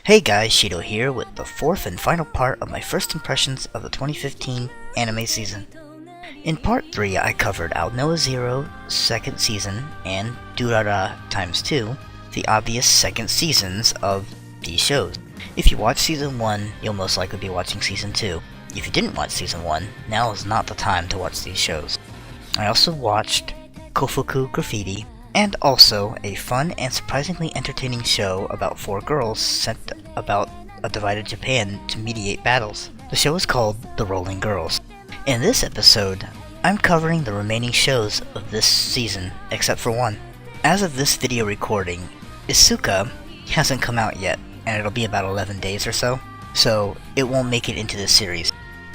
Hey guys, Shido here with the fourth and final part of my first impressions of the 2015 anime season. In part 3 I covered Aonoa Zero second season and Durara x2, the obvious second seasons of these shows. If you watched season 1, you'll most likely be watching season 2. If you didn't watch season 1, now is not the time to watch these shows. I also watched Kofuku Graffiti, and also a fun and surprisingly entertaining show about 4 girls sent about a divided Japan to mediate battles. The show is called The Rolling Girls. In this episode, I'm covering the remaining shows of this season, except for one. As of this video recording, Hisoka hasn't come out yet, and it'll be about 11 days or so it won't make it into this series.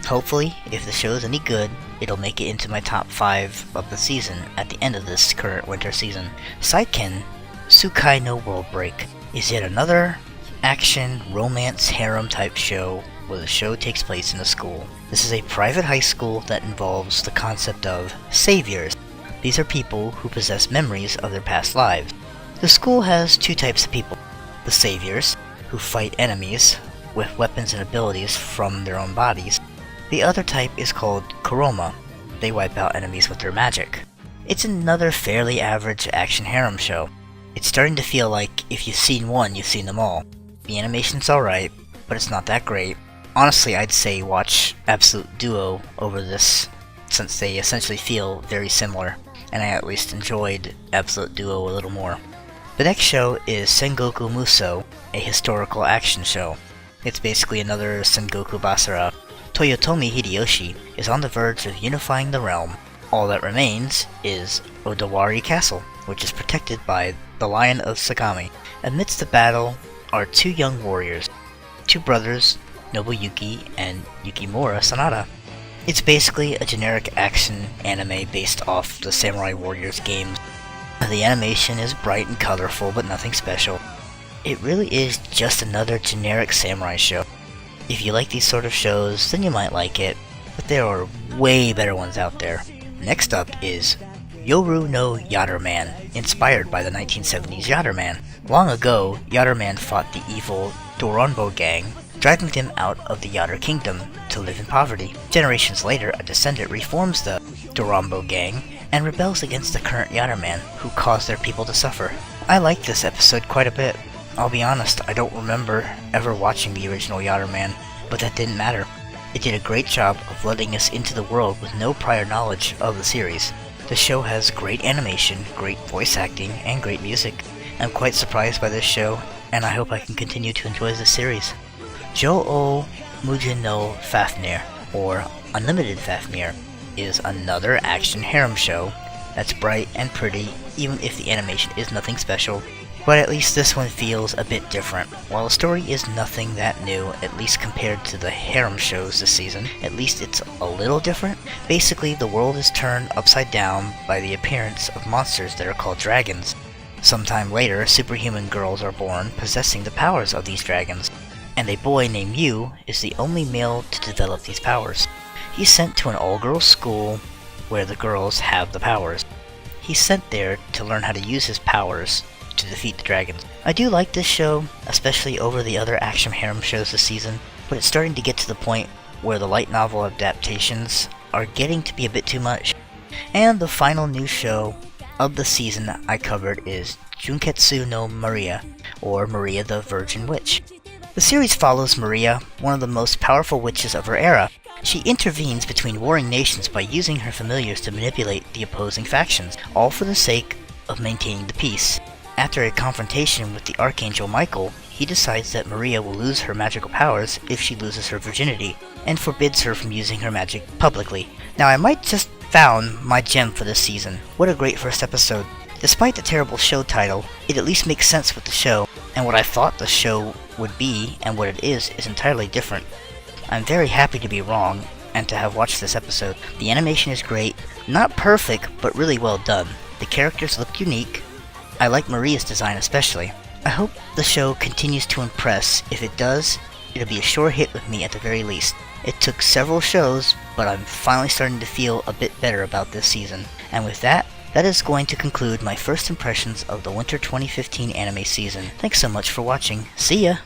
Hopefully, if the show is any good, it'll make it into my top 5 of the season at the end of this current winter season. Saiken Tsukai no World Break is yet another action, romance, harem type show where the show takes place in a school. This is a private high school that involves the concept of saviors. These are people who possess memories of their past lives. The school has 2 types of people. The saviors, who fight enemies with weapons and abilities from their own bodies. The other type is called Kuroma. They wipe out enemies with their magic. It's another fairly average action harem show. It's starting to feel like if you've seen one, you've seen them all. The animation's alright, but it's not that great. Honestly, I'd say watch Absolute Duo over this, since they essentially feel very similar, and I at least enjoyed Absolute Duo a little more. The next show is Sengoku Muso, a historical action show. It's basically another Sengoku Basara. Toyotomi Hideyoshi is on the verge of unifying the realm. All that remains is Odawari Castle, which is protected by the Lion of Sagami. Amidst the battle are 2 young warriors, 2 brothers, Nobuyuki and Yukimura Sanada. It's basically a generic action anime based off the Samurai Warriors games. The animation is bright and colorful, but nothing special. It really is just another generic samurai show. If you like these sort of shows, then you might like it, but there are way better ones out there. Next up is Yoru no Yatterman, inspired by the 1970s Yatterman. Long ago, Yatterman fought the evil Doronbo gang, driving them out of the Yatter Kingdom to live in poverty. Generations later, a descendant reforms the Doronbo gang and rebels against the current Yatterman, who caused their people to suffer. I liked this episode quite a bit. I'll be honest, I don't remember ever watching the original Yatterman, but that didn't matter. It did a great job of letting us into the world with no prior knowledge of the series. The show has great animation, great voice acting, and great music. I'm quite surprised by this show, and I hope I can continue to enjoy the series. Jo-O Mujin no Fafnir, or Unlimited Fafnir, is another action harem show that's bright and pretty, even if the animation is nothing special. But at least this one feels a bit different. While the story is nothing that new, at least compared to the harem shows this season, at least it's a little different. Basically, the world is turned upside down by the appearance of monsters that are called dragons. Sometime later, superhuman girls are born possessing the powers of these dragons, and a boy named Yu is the only male to develop these powers. He's sent to an all-girls school where the girls have the powers. He's sent there to learn how to use his powers to defeat the dragons. I do like this show, especially over the other action harem shows this season, but it's starting to get to the point where the light novel adaptations are getting to be a bit too much. And the final new show of the season I covered is Junketsu no Maria, or Maria the Virgin Witch. The series follows Maria, one of the most powerful witches of her era. She intervenes between warring nations by using her familiars to manipulate the opposing factions, all for the sake of maintaining the peace. After a confrontation with the Archangel Michael, he decides that Maria will lose her magical powers if she loses her virginity, and forbids her from using her magic publicly. Now I might just found my gem for this season. What a great first episode. Despite the terrible show title, it at least makes sense with the show, and what I thought the show would be and what it is entirely different. I'm very happy to be wrong, and to have watched this episode. The animation is great, not perfect, but really well done. The characters look unique. I like Maria's design especially. I hope the show continues to impress. If it does, it'll be a sure hit with me at the very least. It took several shows, but I'm finally starting to feel a bit better about this season. And with that, that is going to conclude my first impressions of the winter 2015 anime season. Thanks so much for watching. See ya!